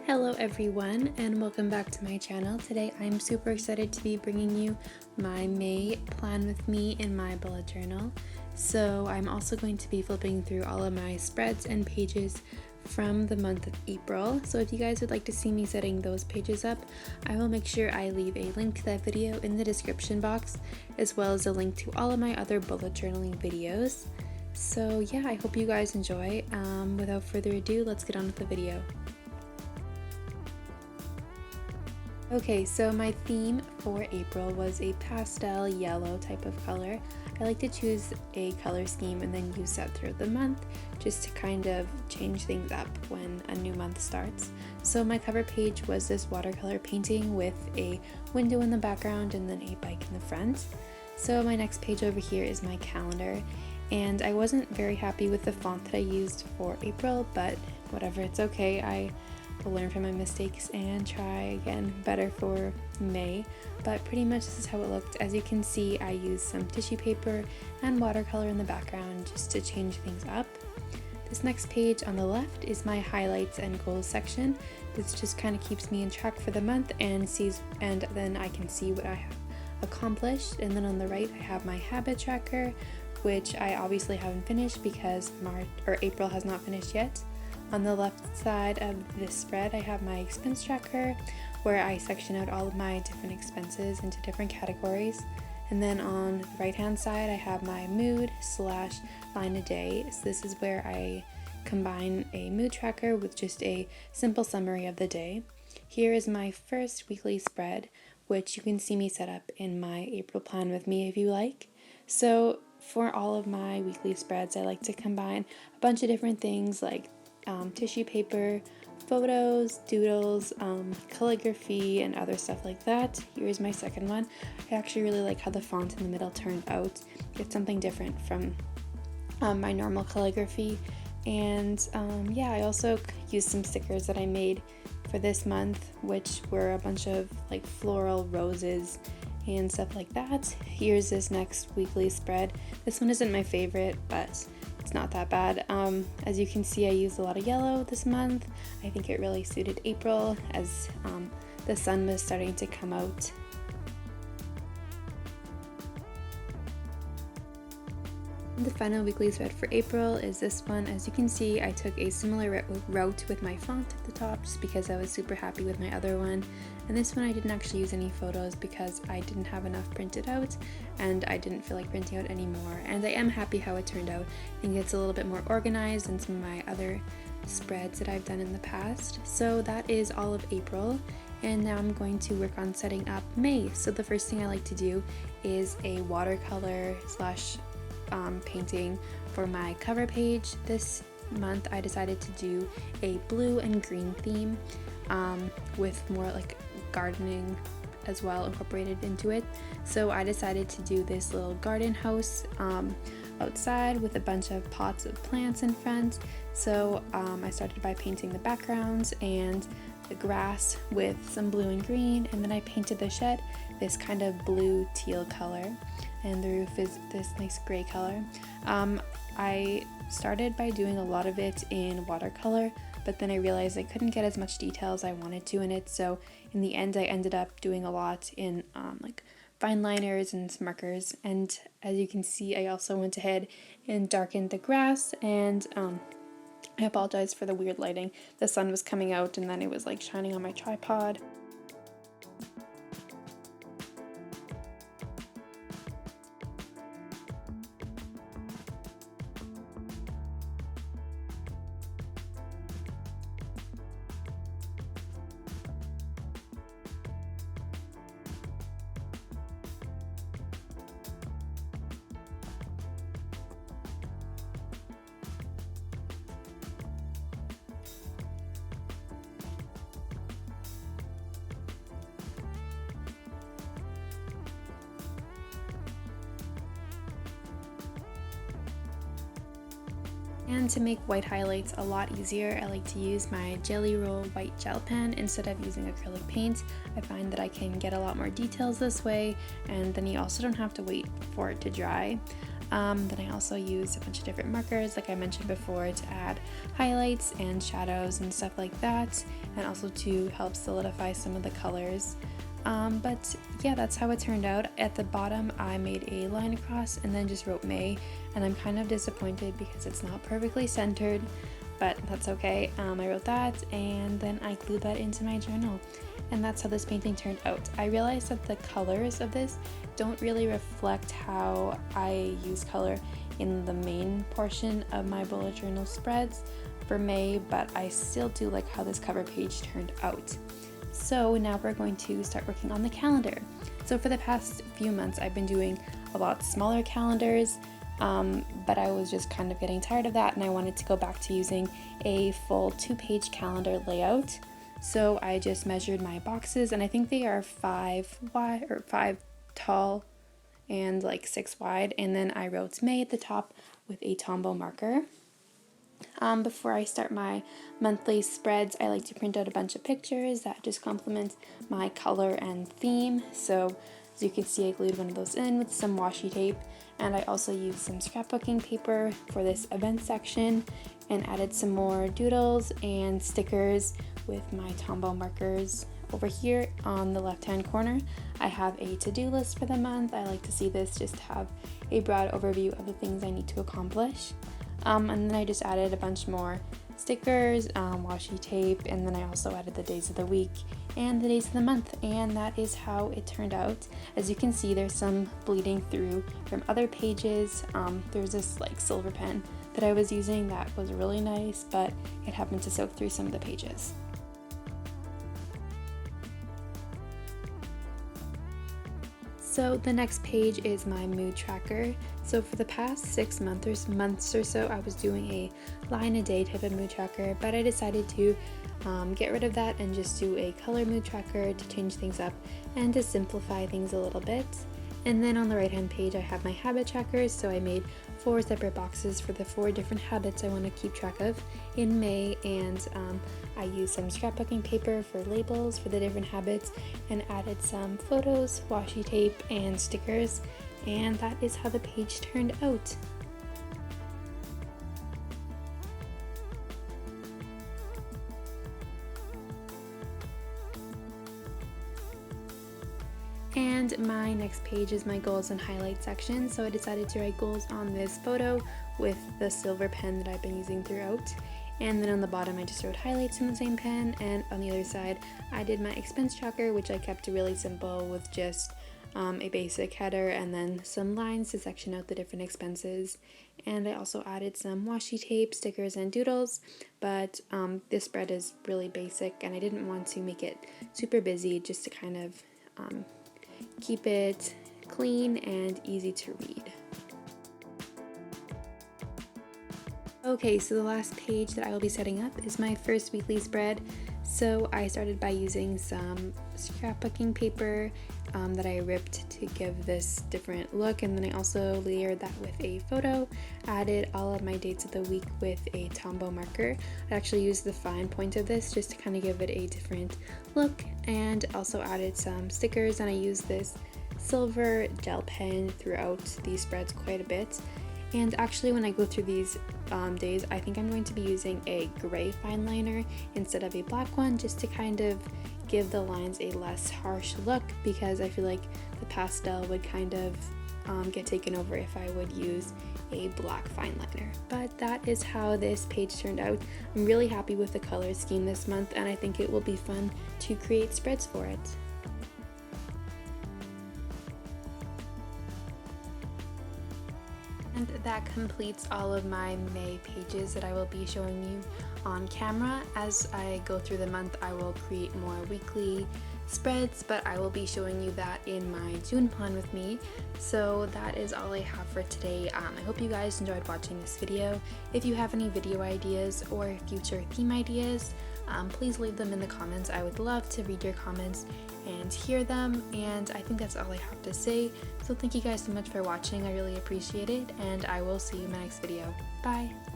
Hello everyone and welcome back to my channel. Today I'm super excited to be bringing you my May plan with me in my bullet journal. So I'm also going to be flipping through all of my spreads and pages from the month of April. So if you guys would like to see me setting those pages up, I will make sure I leave a link to that video in the description box, as well as a link to all of my other bullet journaling videos. So yeah, I hope you guys enjoy. Without further ado, let's get on with the video. Okay, so my theme for April was a pastel yellow type of color. I like to choose a color scheme and then use that throughout the month just to kind of change things up when a new month starts. So my cover page was this watercolor painting with a window in the background and then a bike in the front. So my next page over here is my calendar, and I wasn't very happy with the font that I used for April, but whatever, it's okay. I will learn from my mistakes and try again better for May. But pretty much this is how it looked. As you can see, I used some tissue paper and watercolor in the background just to change things up. This next page on the left is my highlights and goals section. This just kind of keeps me in track for the month and then I can see what I have accomplished. And then on the right I have my habit tracker, which I obviously haven't finished because April has not finished yet. On the left side of this spread, I have my expense tracker, where I section out all of my different expenses into different categories. And then on the right hand side, I have my mood / line a day. So this is where I combine a mood tracker with just a simple summary of the day. Here is my first weekly spread, which you can see me set up in my April plan with me if you like. So for all of my weekly spreads, I like to combine a bunch of different things like tissue paper, photos, doodles, calligraphy, and other stuff like that. Here's my second one. I actually really like how the font in the middle turned out. It's something different from my normal calligraphy. And yeah, I also used some stickers that I made for this month, which were a bunch of like floral roses and stuff like that. Here's this next weekly spread. This one isn't my favorite, but it's not that bad. As you can see, I used a lot of yellow this month. I think it really suited April as the sun was starting to come out. The final weekly spread for April is this one. As you can see, I took a similar route with my font at the top just because I was super happy with my other one. And this one I didn't actually use any photos because I didn't have enough printed out and I didn't feel like printing out anymore. And I am happy how it turned out. I think it's a little bit more organized than some of my other spreads that I've done in the past. So that is all of April. And now I'm going to work on setting up May. So the first thing I like to do is a watercolor / painting for my cover page. This month I decided to do a blue and green theme with more like gardening as well incorporated into it. So I decided to do this little garden house outside with a bunch of pots of plants in front. So I started by painting the backgrounds and the grass with some blue and green, and then I painted the shed this kind of blue teal color, and the roof is this nice gray color. I started by doing a lot of it in watercolor, but then I realized I couldn't get as much detail as I wanted to in it, so in the end I ended up doing a lot in like fine liners and markers. And as you can see, I also went ahead and darkened the grass, and I apologize for the weird lighting. The sun was coming out and then it was like shining on my tripod. And to make white highlights a lot easier, I like to use my Jelly Roll white gel pen instead of using acrylic paint. I find that I can get a lot more details this way, and then you also don't have to wait for it to dry. Then I also use a bunch of different markers, like I mentioned before, to add highlights and shadows and stuff like that. and also to help solidify some of the colors. But yeah, that's how it turned out. At the bottom I made a line across and then just wrote May, and I'm kind of disappointed because it's not perfectly centered, but that's okay. I wrote that and then I glued that into my journal, and that's how this painting turned out. I realized that the colors of this don't really reflect how I use color in the main portion of my bullet journal spreads for May, but I still do like how this cover page turned out. So now we're going to start working on the calendar. So for the past few months I've been doing a lot smaller calendars, but I was just kind of getting tired of that and I wanted to go back to using a full 2-page calendar layout. So I just measured my boxes, and I think they are 5 wide or 5 tall and like 6 wide, and then I wrote May at the top with a Tombow marker. Before I start my monthly spreads, I like to print out a bunch of pictures that just complement my color and theme. So as you can see, I glued one of those in with some washi tape, and I also used some scrapbooking paper for this event section and added some more doodles and stickers with my Tombow markers. Over here on the left hand corner, I have a to-do list for the month. I like to see this just to have a broad overview of the things I need to accomplish. And then I just added a bunch more stickers, washi tape, and then I also added the days of the week and the days of the month, and that is how it turned out. As you can see, there's some bleeding through from other pages. There's this like silver pen that I was using that was really nice, but it happened to soak through some of the pages. So the next page is my mood tracker. So for the past 6 months or so, I was doing a line a day type of mood tracker, but I decided to get rid of that and just do a color mood tracker to change things up and to simplify things a little bit. And then on the right hand page I have my habit trackers, so I made 4 separate boxes for the 4 different habits I want to keep track of in May, and I used some scrapbooking paper for labels for the different habits and added some photos, washi tape, and stickers, and that is how the page turned out. And my next page is my goals and highlights section, so I decided to write goals on this photo with the silver pen that I've been using throughout. And then on the bottom I just wrote highlights in the same pen, and on the other side I did my expense tracker, which I kept really simple with just a basic header and then some lines to section out the different expenses. And I also added some washi tape, stickers, and doodles, but this spread is really basic and I didn't want to make it super busy, just to kind of keep it clean and easy to read. Okay, so the last page that I will be setting up is my first weekly spread. So I started by using some scrapbooking paper that I ripped to give this different look, and then I also layered that with a photo, added all of my dates of the week with a Tombow marker. I actually used the fine point of this just to kind of give it a different look, and also added some stickers, and I used this silver gel pen throughout these spreads quite a bit. And actually when I go through these days, I think I'm going to be using a gray fine liner instead of a black one, just to kind of give the lines a less harsh look, because I feel like the pastel would kind of get taken over if I would use a black fine liner. But that is how this page turned out. I'm really happy with the color scheme this month, and I think it will be fun to create spreads for it. And that completes all of my May pages that I will be showing you on camera. As I go through the month, I will create more weekly spreads, but I will be showing you that in my June plan with me. So that is all I have for today. I hope you guys enjoyed watching this video. If you have any video ideas or future theme ideas, please leave them in the comments. I would love to read your comments and hear them, and I think that's all I have to say. So thank you guys so much for watching. I really appreciate it, and I will see you in my next video. Bye!